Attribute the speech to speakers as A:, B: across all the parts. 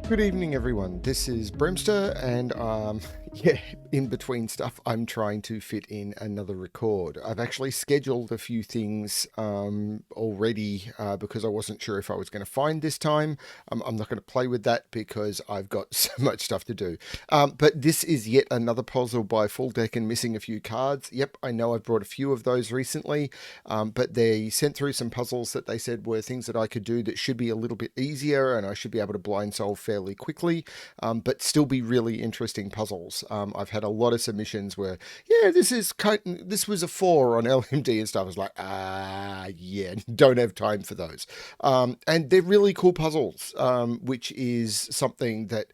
A: Good evening, everyone. This is Bremster, and yeah, in between stuff, I'm trying to fit in another record. I've actually scheduled a few things already because I wasn't sure if I was going to find this time. I'm not going to play with that because I've got so much stuff to do. But this is yet another puzzle by FullDeck and Missing a few cards. Yep, I know I've brought a few of those recently, but they sent through some puzzles that they said were things that I could do that should be a little bit easier, and I should be able to blind solve fairly quickly, but still be really interesting puzzles. I've had a lot of submissions where, yeah, this was a 4 on LMD and stuff. I was like, yeah, don't have time for those. And they're really cool puzzles, which is something that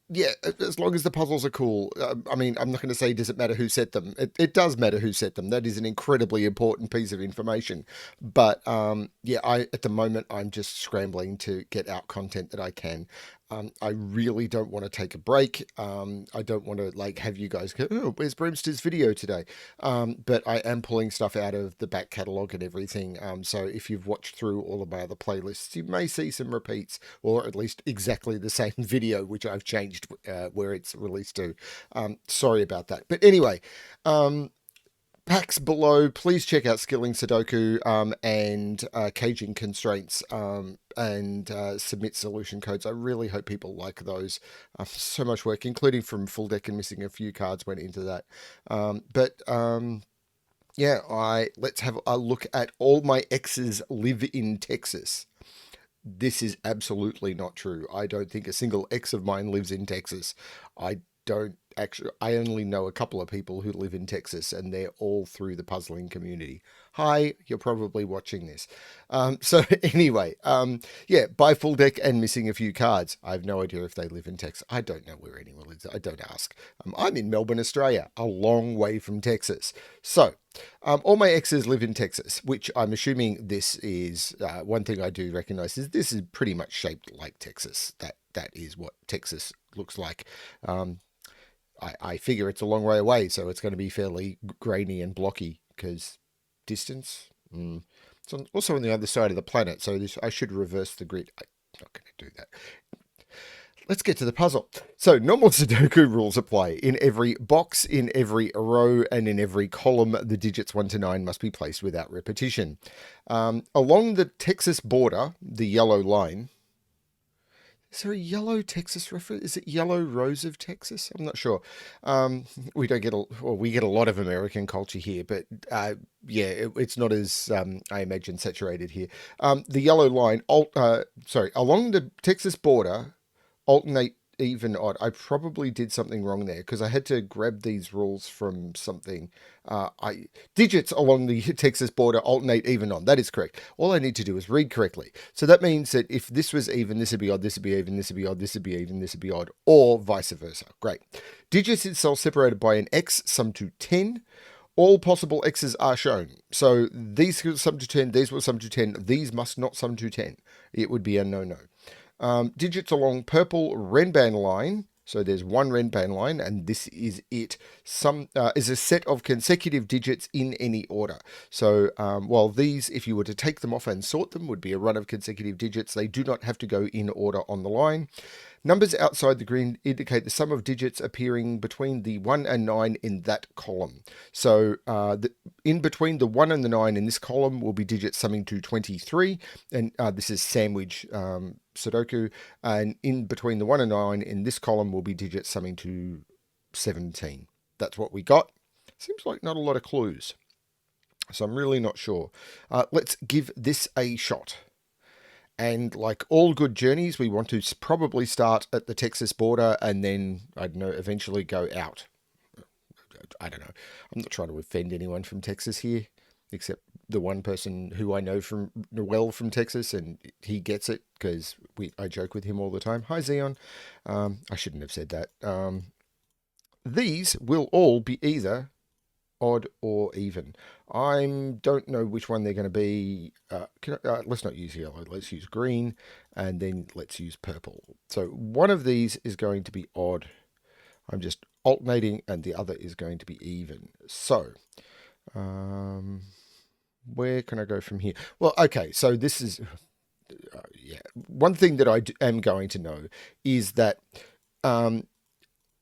A: yeah, as long as the puzzles are cool. I mean, I'm not going to say does it matter who set them. It does matter who set them. That is an incredibly important piece of information. But yeah, at the moment I'm just scrambling to get out content that I can. I really don't want to take a break. I don't want to like have you guys go, oh, where's Bremster's video today? But I am pulling stuff out of the back catalogue and everything. So if you've watched through all of my other playlists, you may see some repeats, or at least exactly the same video, which I've changed where it's released to. Sorry about that. But anyway, packs below, please check out Skilling Sudoku and Caging Constraints and submit solution codes. I really hope people like those. So much work, including from FullDeck and Missing a few cards went into that. Yeah, let's have a look at all my exes live in Texas. This is absolutely not true. I don't think a single ex of mine lives in Texas. I don't actually, I only know a couple of people who live in Texas, and they're all through the puzzling community. Hi, you're probably watching this. So anyway, yeah, by FullDeck and Missing a few cards. I have no idea if they live in Texas. I don't know where anyone lives. I don't ask. I'm in Melbourne, Australia, a long way from Texas. So all my exes live in Texas, which I'm assuming this is one thing I do recognize is this is pretty much shaped like Texas. That is what Texas looks like. I figure it's a long way away, so it's going to be fairly grainy and blocky because distance. It's also on the other side of the planet, so I should reverse the grid. I'm not going to do that. Let's get to the puzzle. So normal Sudoku rules apply. In every box, in every row, and in every column, the digits 1 to 9 must be placed without repetition. Along the Texas border, the yellow line. Is there a yellow Texas reference? Is it Yellow Rose of Texas? I'm not sure. We don't get we get a lot of American culture here, but yeah, it's not as I imagine saturated here. The yellow line, along the Texas border, alternate even odd. I probably did something wrong there because I had to grab these rules from something. Digits along the Texas border alternate even on. That is correct. All I need to do is read correctly. So that means that if this was even, this would be odd, this would be even, this would be odd, this would be even, this would be odd, or vice versa. Great. Digits itself separated by an X sum to 10. All possible X's are shown. So these will sum to 10, these will sum to 10, these must not sum to 10. It would be a no-no. Digits along purple Renban line. So there's one Renban line, and this is it. Is a set of consecutive digits in any order. So while these, if you were to take them off and sort them, would be a run of consecutive digits, they do not have to go in order on the line. Numbers outside the green indicate the sum of digits appearing between the 1 and 9 in that column. So in between the 1 and the 9 in this column will be digits summing to 23, and this is sandwich Sudoku, and in between the 1 and 9 in this column will be digits summing to 17. That's what we got. Seems like not a lot of clues, so I'm really not sure. Let's give this a shot. And like all good journeys, we want to probably start at the Texas border and then, I don't know, eventually go out. I don't know. I'm not trying to offend anyone from Texas here, except the one person who I know from Texas, and he gets it because I joke with him all the time. Hi, Zion. I shouldn't have said that. These will all be either odd or even. I don't know which one they're going to be. Let's not use yellow. Let's use green, and then let's use purple. So one of these is going to be odd. I'm just alternating, and the other is going to be even. So where can I go from here? Well, okay, so this is Yeah. One thing that am going to know is that um,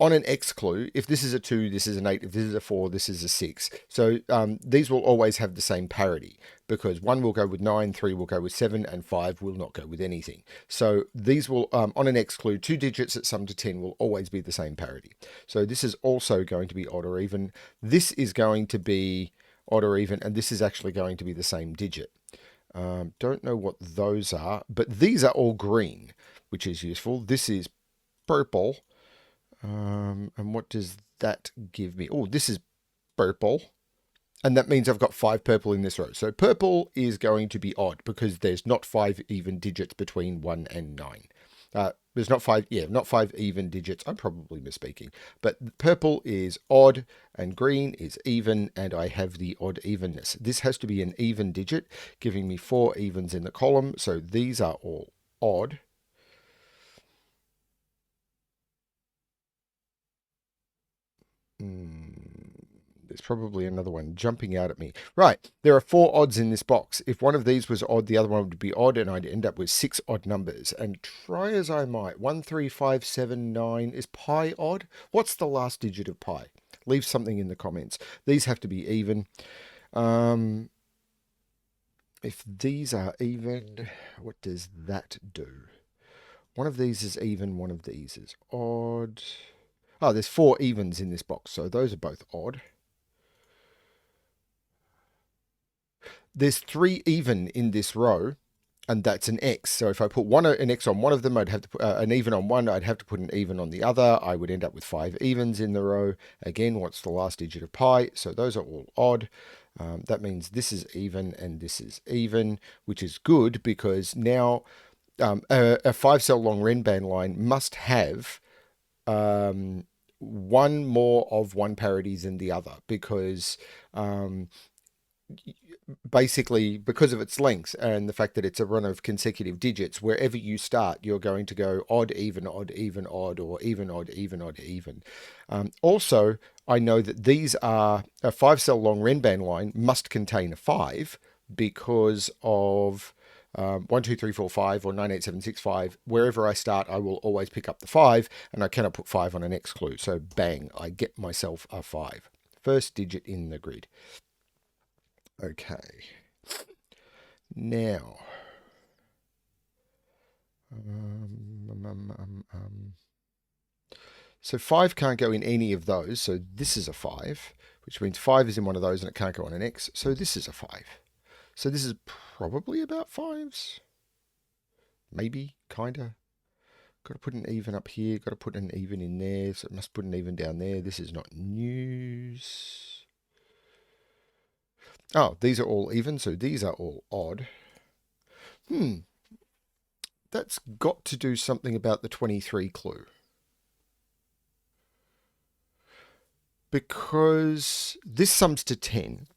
A: on an X clue, if this is a 2, this is an 8, if this is a 4, this is a 6. So these will always have the same parity because 1 will go with 9, 3 will go with 7, and 5 will not go with anything. So these will, on an X clue, 2 digits that sum to 10 will always be the same parity. So this is also going to be odd or even. This is going to be odd or even, and this is actually going to be the same digit. Don't know what those are, but these are all green, which is useful. This is purple. And what does that give me? Oh, this is purple. And that means I've got 5 purple in this row. So purple is going to be odd because there's not 5 even digits between 1 and 9. There's not 5, not 5 even digits. I'm probably misspeaking. But purple is odd and green is even, and I have the odd evenness. This has to be an even digit, giving me 4 evens in the column. So these are all odd. There's probably another one jumping out at me. Right, there are 4 odds in this box. If one of these was odd, the other one would be odd, and I'd end up with 6 odd numbers. And try as I might, 1, 3, 5, 7, 9. Is pi odd? What's the last digit of pi? Leave something in the comments. These have to be even. If these are even, what does that do? One of these is even, one of these is odd. Oh, there's 4 evens in this box, so those are both odd. There's 3 even in this row, and that's an X. So if I put an X on one of them, I'd have to put an even on one, I'd have to put an even on the other. I would end up with 5 evens in the row. Again, what's the last digit of pi? So those are all odd. That means this is even and this is even, which is good because now a 5-cell long Renban line must have one more of one parity than the other because basically because of its length and the fact that it's a run of consecutive digits, wherever you start, you're going to go odd, even, odd, even, odd, or even, odd, even, odd, even. Also, I know that these are a 5-cell long Renban line must contain a 5 because of 1, 2, 3, 4, 5 or 9, 8, 7, 6, 5. Wherever I start, I will always pick up the 5, and I cannot put 5 on an X clue. So bang, I get myself a 5. First digit in the grid. Okay. Now, so 5 can't go in any of those. So this is a 5, which means 5 is in one of those and it can't go on an X. So this is a 5. So this is probably about 5s. Maybe, kind of. Got to put an even up here. Got to put an even in there. So it must put an even down there. This is not news. Oh, these are all even, so these are all odd. That's got to do something about the 23 clue. Because this sums to 10.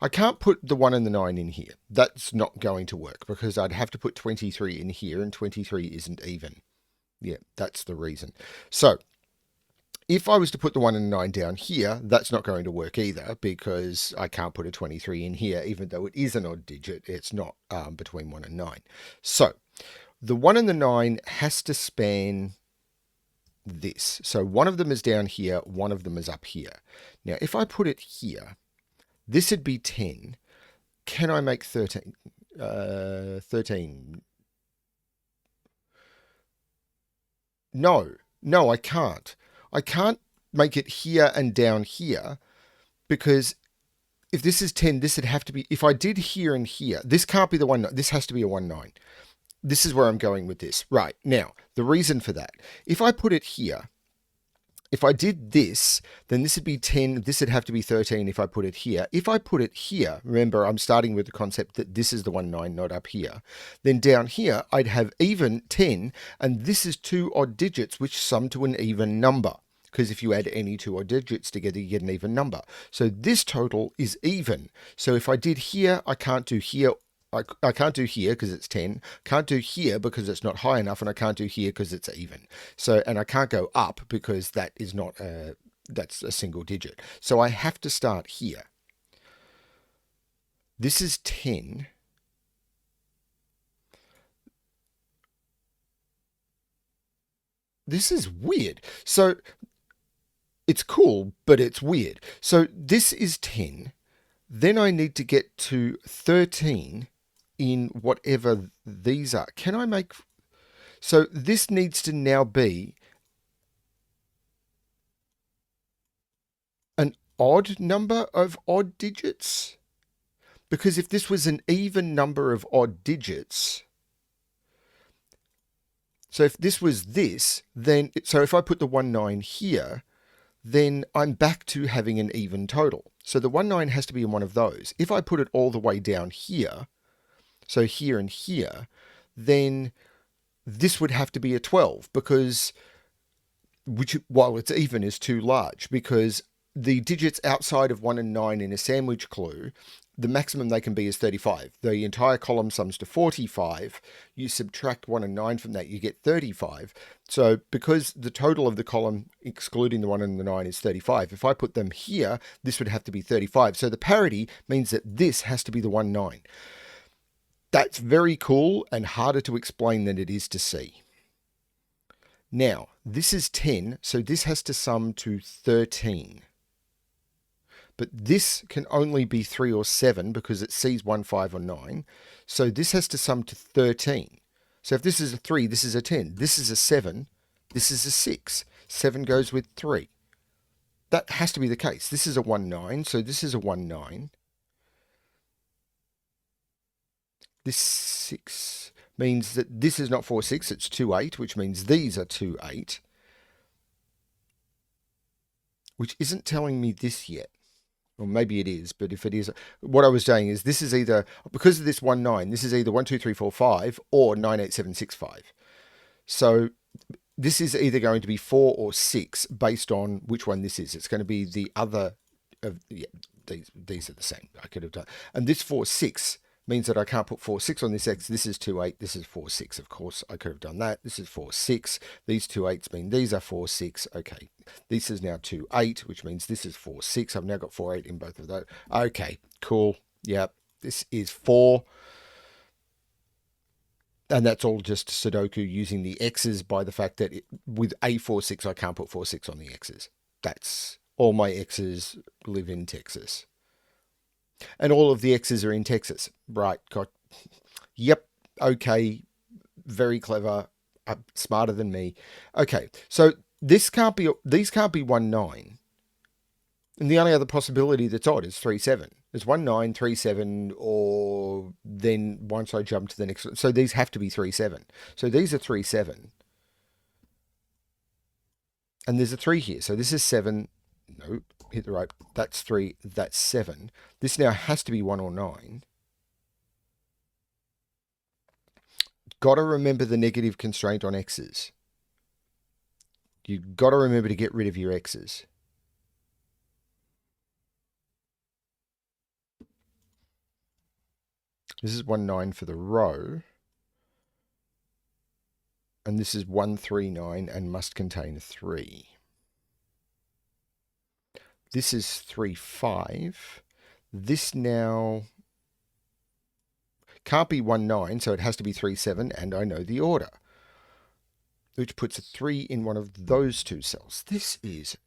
A: I can't put the 1 and the 9 in here. That's not going to work because I'd have to put 23 in here and 23 isn't even. Yeah, that's the reason. So if I was to put the 1 and the 9 down here, that's not going to work either because I can't put a 23 in here, even though it is an odd digit. It's not between 1 and 9. So the 1 and the 9 has to span this. So one of them is down here, one of them is up here. Now, if I put it here, this would be 10. Can I make 13? 13. No, I can't. I can't make it here and down here because if this is 10, this would have to be, if I did here and here, this can't be the 1, this has to be a 1, 9. This is where I'm going with this. Right, now, the reason for that, if I put it here, if I did this, then this would be 10, this would have to be 13 if I put it here. If I put it here, remember I'm starting with the concept that this is the 1, 9, not up here, then down here I'd have even 10, and this is 2 odd digits which sum to an even number. Because if you add any 2 odd digits together, you get an even number. So this total is even. So if I did here, I can't do here. I can't do here because it's 10, can't do here because it's not high enough, and I can't do here because it's even. So, and I can't go up because that is not that's a single digit. So I have to start here. This is 10. this is weird. So it's cool, but it's weird. So this is 10. Then I need to get to 13 in whatever these are. Can I make... So this needs to now be an odd number of odd digits. Because if this was an even number of odd digits... So if this was this, then... So if I put the 19 here, then I'm back to having an even total. So the 19 has to be in one of those. If I put it all the way down here, so here and here, then this would have to be a 12 because, while it's even, is too large because the digits outside of 1 and 9 in a sandwich clue, the maximum they can be is 35. The entire column sums to 45. You subtract 1 and 9 from that, you get 35. So because the total of the column, excluding the 1 and the 9, is 35, if I put them here, this would have to be 35. So the parity means that this has to be the 1, 9. That's very cool and harder to explain than it is to see. Now, this is 10, so this has to sum to 13. But this can only be 3 or 7 because it sees 1, 5, or 9. So this has to sum to 13. So if this is a 3, this is a 10. This is a 7. This is a 6. 7 goes with 3. That has to be the case. This is a 1, 9. So this is a 1, 9. This 6 means that this is not 4, 6. It's 2, 8, which means these are 2, 8. Which isn't telling me this yet. Well, maybe it is, but if it is, what I was saying is this is either, because of this 1, 9, this is either 1, 2, 3, 4, 5 or 9, 8, 7, 6, 5. So this is either going to be 4 or 6 based on which one this is. It's going to be the other of, yeah, these are the same. I could have done. And this 4, 6 means that I can't put 4, 6 on this X. This is 2, 8. This is 4, 6. Of course, I could have done that. This is 4, 6. These 2, 8s mean these are 4, 6. Okay. This is now 2, 8, which means this is 4, 6. I've now got 4, 8 in both of those. Okay, cool. Yep. This is 4. And that's all just Sudoku using the X's by the fact that with a 4, 6, I can't put 4, 6 on the X's. That's all my X's live in Texas. And all of the X's are in Texas. Right. Got. Yep. Okay. Very clever. Smarter than me. Okay. So these can't be 1, 9. And the only other possibility that's odd is 3, 7. There's 1, 9, 3, 7, or then once I jump to the next one. So these have to be 3, 7. So these are 3, 7. And there's a 3 here. So this is 7. Nope. Hit the right. That's 3. That's 7. This now has to be 1 or 9. Got to remember the negative constraint on X's. You've got to remember to get rid of your X's. This is 1, 9 for the row. And this is 1, 3, 9 and must contain 3. This is 3, 5. This now can't be 1, 9, so it has to be 3, 7, and I know the order, which puts a 3 in one of those two cells. This is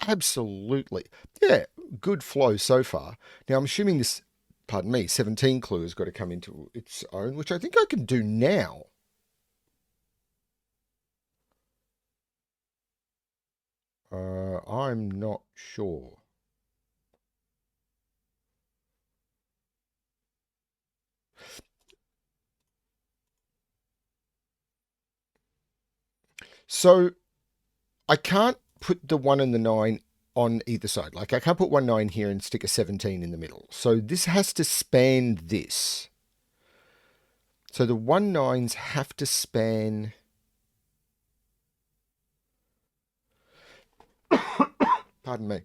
A: absolutely, yeah, good flow so far. Now, I'm assuming this, pardon me, 17 clue has got to come into its own, which I think I can do now. I'm not sure. So I can't put the 1 and the 9 on either side. Like I can't put 1, 9 here and stick a 17 in the middle. So this has to span this. So the 1, 9s have to span... Pardon me.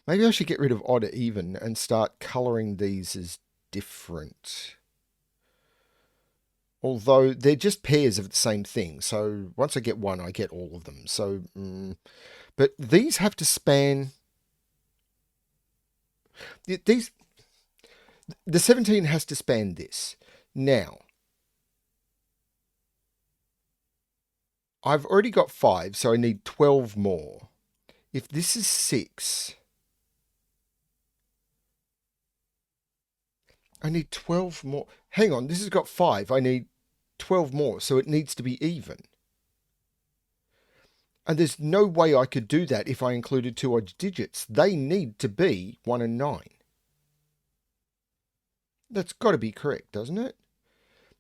A: Maybe I should get rid of odd or even and start colouring these as different. Although they're just pairs of the same thing. So once I get one, I get all of them. So, but these have to span... The 17 has to span this. Now, I've already got 5, so I need 12 more. If this is 6, I need 12 more. Hang on, this has got 5. I need 12 more, so it needs to be even. And there's no way I could do that if I included 2 odd digits. They need to be 1 and 9. That's got to be correct, doesn't it?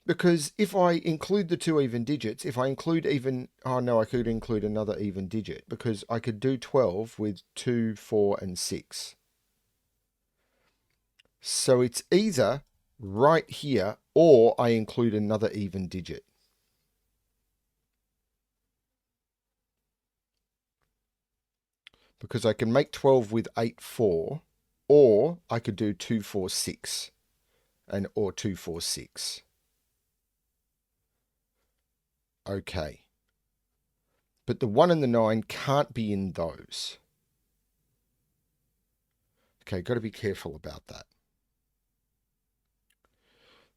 A: Because if I include the 2 even digits, if I include even... Oh, no, I could include another even digit because I could do 12 with 2, 4, and 6. So it's either right here or I include another even digit. Because I can make 12 with 8, 4, or I could do 2, 4, 6, or 2, 4, 6. Okay. But the 1 and the 9 can't be in those. Okay, got to be careful about that.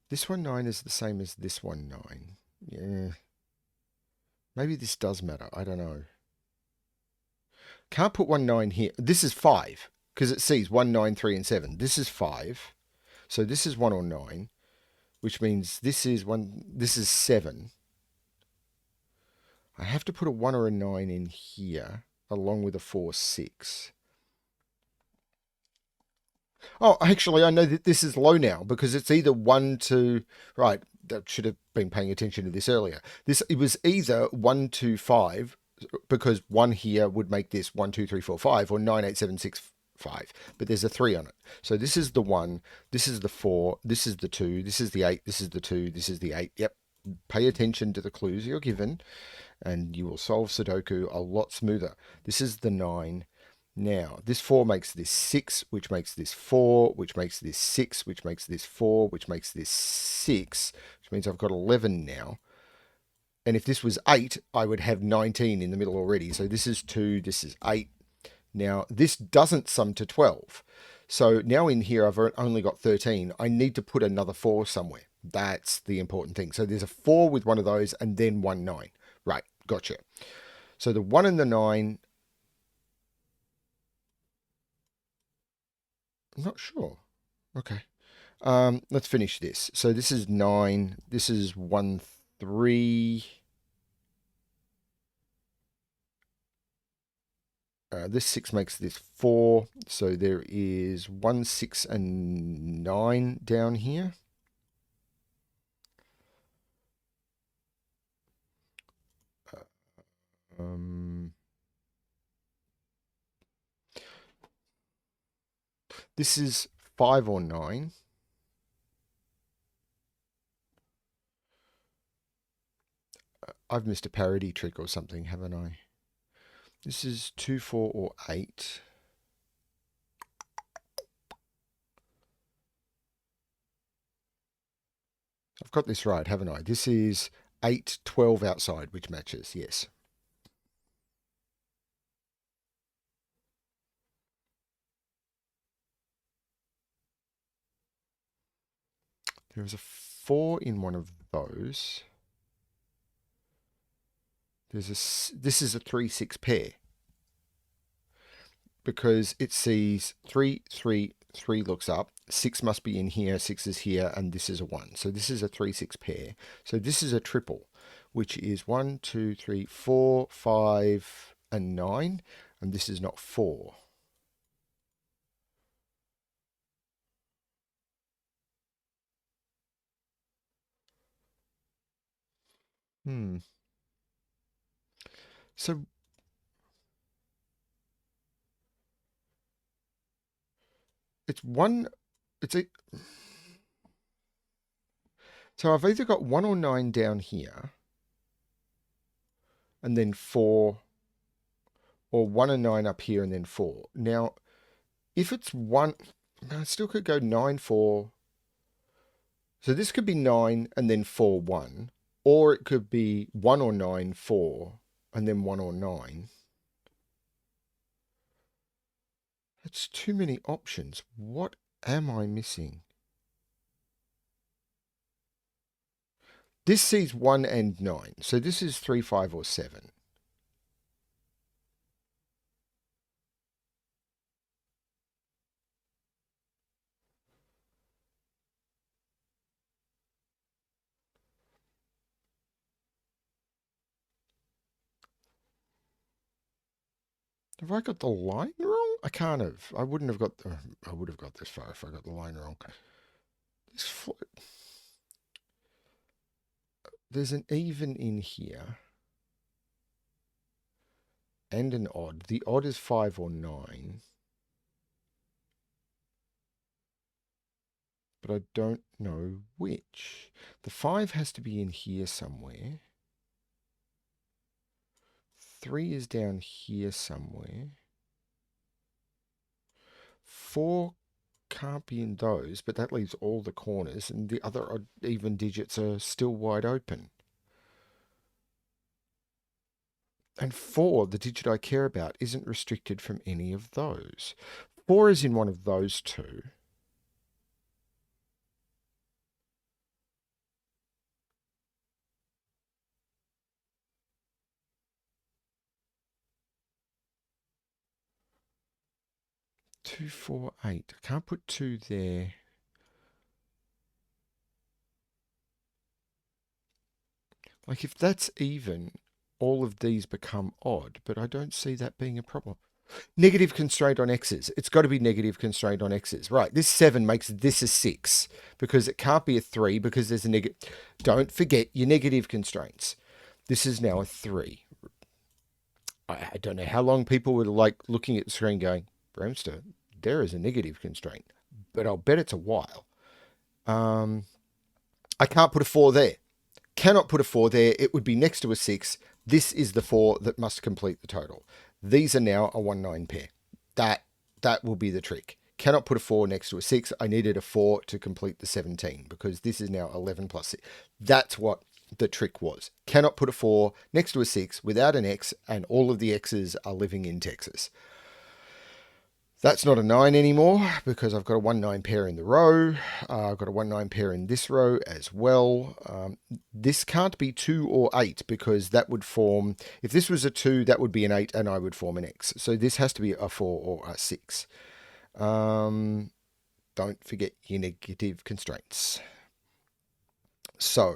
A: This one 9 is the same as this one 9. Yeah. Maybe this does matter. I don't know. Can't put 1 9 here. This is 5 because it sees 1, 9, 3, and 7. This is 5. So this is 1 or 9, which means this is 1. This is 7. I have to put a 1 or a 9 in here along with a 4, 6. Oh, actually, I know that this is low now because it's either 1 to... Right, that should have been paying attention to this earlier. It was either 1, 2, 5, because 1 here would make this 1, 2, 3, 4, 5, or 9, 8, 7, 6, 5. But there's a 3 on it. So this is the 1, this is the 4, this is the 2, this is the 8, this is the 2, this is the 8. Yep. Pay attention to the clues you're given, and you will solve Sudoku a lot smoother. This is the 9. Now, this 4 makes this 6, which makes this 4, which makes this 6, which makes this 4, which makes this 6, which means I've got 11 now. And if this was 8, I would have 19 in the middle already. So this is 2, this is 8. Now, this doesn't sum to 12. So now in here, I've only got 13. I need to put another 4 somewhere. That's the important thing. So there's a 4 with one of those and then 1, 9. Right, gotcha. So the 1 and the 9... I'm not sure. Okay. Let's finish this. So this is 9. This is 1, 3. This 6 makes this 4. So there is 1, 6, and 9 down here. This is 5 or 9. I've missed a parody trick or something, haven't I? This is 2, 4, or 8. I've got this right, haven't I? This is 8, 12 outside, which matches, yes. There is a 4 in one of those. This is a 3, 6 pair. Because it sees 3, 3, 3 looks up. 6 must be in here, 6 is here, and this is a 1. So this is a 3, 6 pair. So this is a triple, which is 1, 2, 3, 4, 5, and 9. And this is not 4. So it's one, it's a, so I've either got 1 or 9 down here, and then 4, or 1 and 9 up here, and then 4. Now, if it's 1, I still could go 9, 4. So this could be 9 and then 4, 1. Or it could be 1 or 9, 4, and then 1 or 9. That's too many options. What am I missing? This sees 1 and 9. So this is 3, 5, or 7. Have I got the line wrong? I can't have. I wouldn't have got. I would have got this far if I got the line wrong. There's an even in here and an odd. The odd is 5 or 9. But I don't know which. The 5 has to be in here somewhere. 3 is down here somewhere. 4 can't be in those, but that leaves all the corners, and the other odd even digits are still wide open. And 4, the digit I care about, isn't restricted from any of those. 4 is in one of those two. Two, 4, 8. I can't put 2 there. Like, if that's even, all of these become odd, but I don't see that being a problem. Negative constraint on X's. It's got to be negative constraint on X's. Right, this 7 makes this a 6 because it can't be a 3 because there's a negative. Don't forget your negative constraints. This is now a 3. I don't know how long people were like looking at the screen going, Bramster, there is a negative constraint, but I'll bet it's a while. I can't put a 4 there. Cannot put a 4 there. It would be next to a 6. This is the 4 that must complete the total. These are now a 1-9 pair. That will be the trick. Cannot put a 4 next to a 6. I needed a 4 to complete the 17 because this is now 11 plus 6. That's what the trick was. Cannot put a 4 next to a 6 without an X, and all of the X's are living in Texas. That's not a 9 anymore because I've got a 1-9 pair in the row. I've got a 1-9 pair in this row as well. This can't be 2 or 8 because that would form, if this was a 2, that would be an 8 and I would form an X. So this has to be a 4 or a 6. Don't forget your negative constraints. So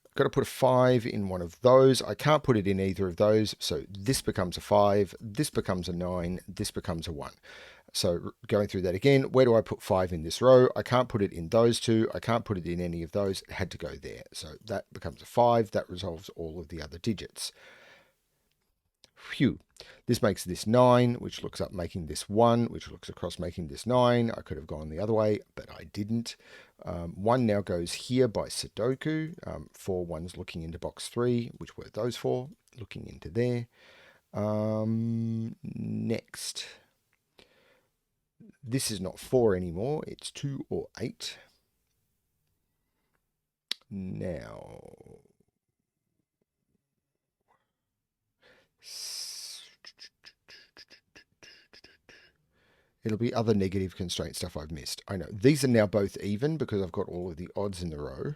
A: I've got to put a 5 in one of those. I can't put it in either of those. So this becomes a 5, this becomes a 9, this becomes a 1. So going through that again, where do I put 5 in this row? I can't put it in those two. I can't put it in any of those. It had to go there. So that becomes a 5. That resolves all of the other digits. Phew. This makes this 9, which looks up making this 1, which looks across making this 9. I could have gone the other way, but I didn't. 1 now goes here by Sudoku. 4 ones looking into box 3, which were those 4, looking into there. Next. This is not 4 anymore. It's 2 or 8. Now, it'll be other negative constraint stuff I've missed. I know. These are now both even because I've got all of the odds in the row.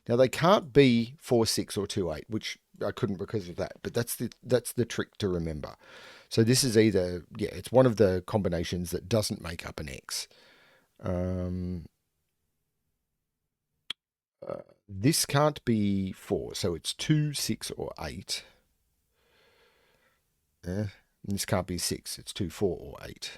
A: Now, they can't be 4, 6, or 2, 8, which I couldn't because of that. But that's the trick to remember. So this is either, yeah, it's one of the combinations that doesn't make up an X. This can't be 4, so it's 2, 6, or 8. And this can't be 6, it's 2, 4, or 8.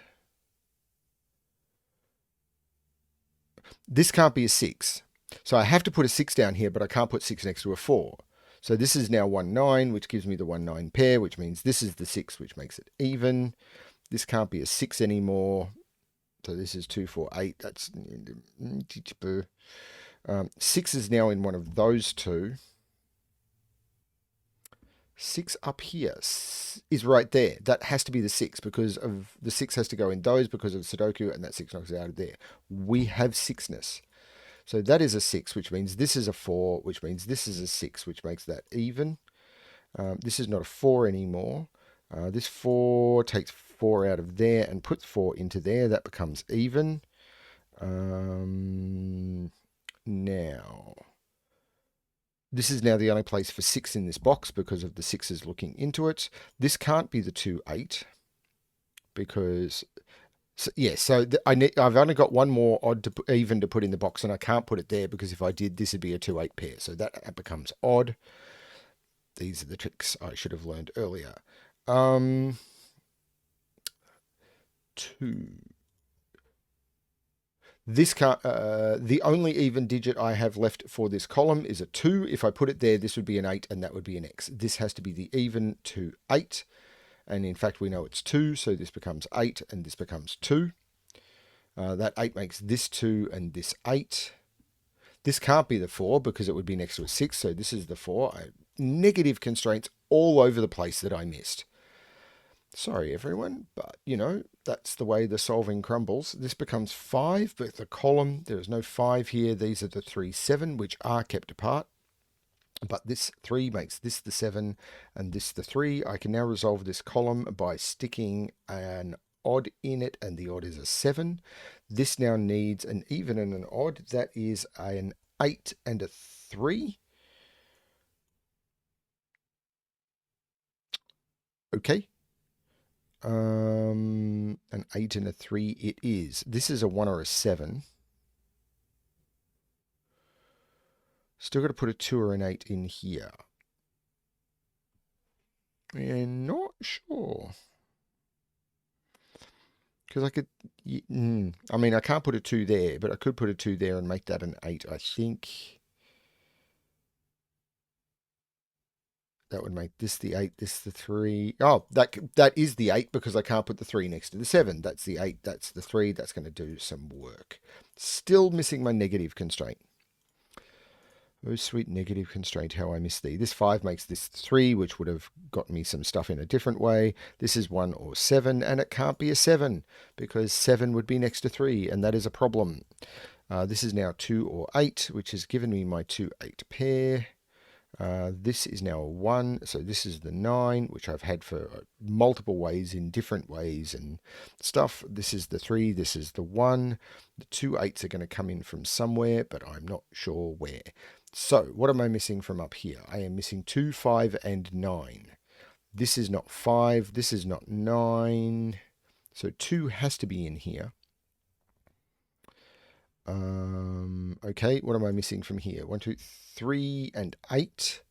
A: This can't be a 6. So I have to put a 6 down here, but I can't put 6 next to a 4. So this is now 1-9, which gives me the 1-9 pair, which means this is the 6, which makes it even. This can't be a 6 anymore. So this is 2, 4, 8. That's 6 is now in one of those two. 6 up here is right there. That has to be the 6 because of the 6 has to go in those because of Sudoku, and that 6 knocks it out of there. We have 6ness. So that is a 6, which means this is a 4, which means this is a 6, which makes that even. This is not a 4 anymore. This 4 takes 4 out of there and puts 4 into there. That becomes even. Now, This is now the only place for 6 in this box because of the 6s looking into it. This can't be the 2, 8 because, so, yeah, so I've only got one more odd to even to put in the box, and I can't put it there because if I did, this would be a 2, 8 pair. So that becomes odd. These are the tricks I should have learned earlier. 2. This the only even digit I have left for this column is a 2. If I put it there, this would be an 8 and that would be an X. This has to be the even to 8. And in fact, we know it's 2, so this becomes 8 and this becomes 2. That 8 makes this 2 and this 8. This can't be the 4 because it would be next to a 6, so this is the 4. Negative constraints all over the place that I missed. Sorry, everyone, but, you know, that's the way the solving crumbles. This becomes 5, but the column, there is no 5 here. These are the 3, 7, which are kept apart. But this 3 makes this the 7 and this the 3. I can now resolve this column by sticking an odd in it, and the odd is a 7. This now needs an even and an odd. That is an 8 and a 3. Okay. An 8 and a 3 it is. This is a 1 or a 7. Still got to put a 2 or an 8 in here. And not sure. Because I could, I mean, I can't put a 2 there, but I could put a 2 there and make that an 8, I think. That would make this the 8, this the 3. Oh, that is the 8 because I can't put the 3 next to the 7. That's the 8, that's the 3. That's going to do some work. Still missing my negative constraint. Oh, sweet negative constraint, how I missed thee. This 5 makes this 3, which would have got me some stuff in a different way. This is 1 or 7, and it can't be a 7 because 7 would be next to 3, and that is a problem. This is now 2 or 8, which has given me my 2, 8 pair. This is now a 1, so this is the 9, which I've had for multiple ways in different ways and stuff. This is the 3, this is the 1. The 2 8s are going to come in from somewhere, but I'm not sure where. So what am I missing from up here? I am missing 2, 5, and 9. This is not 5, this is not 9. So 2 has to be in here. Okay, what am I missing from here? 1, 2, 3, and 8.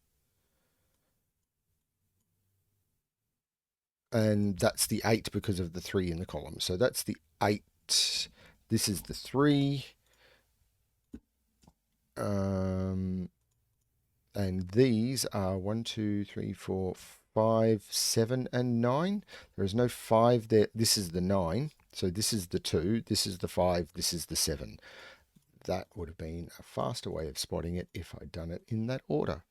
A: And that's the 8 because of the 3 in the column. So that's the 8. This is the 3. And these are 1, 2, 3, 4, 5, 7, and 9. There is no 5 there. This is the 9. So this is the 2. This is the 5. This is the 7. That would have been a faster way of spotting it if I'd done it in that order.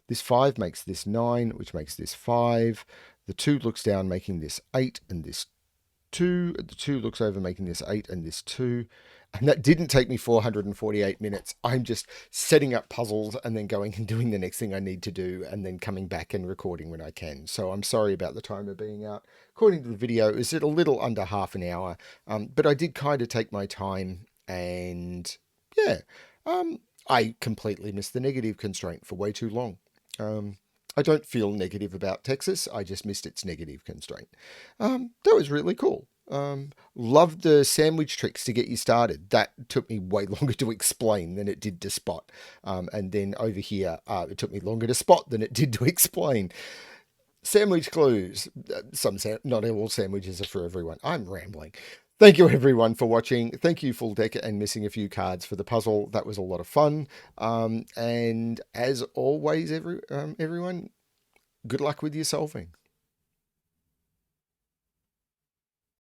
A: This 5 makes this 9, which makes this 5. The 2 looks down, making this 8, and this 2. The 2 looks over, making this 8, and this 2. And that didn't take me 448 minutes. I'm just setting up puzzles and then going and doing the next thing I need to do and then coming back and recording when I can. So I'm sorry about the timer being out. According to the video, it was at a little under half an hour. But I did kind of take my time and yeah, I completely missed the negative constraint for way too long. I don't feel negative about Texas. I just missed its negative constraint. That was really cool. Loved the sandwich tricks to get you started. That took me way longer to explain than it did to spot. And then over here, it took me longer to spot than it did to explain. Sandwich clues. Not all sandwiches are for everyone. I'm rambling. Thank you everyone for watching. Thank you FullDeck and Missing a few cards for the puzzle. That was a lot of fun. And as always, everyone, good luck with your solving.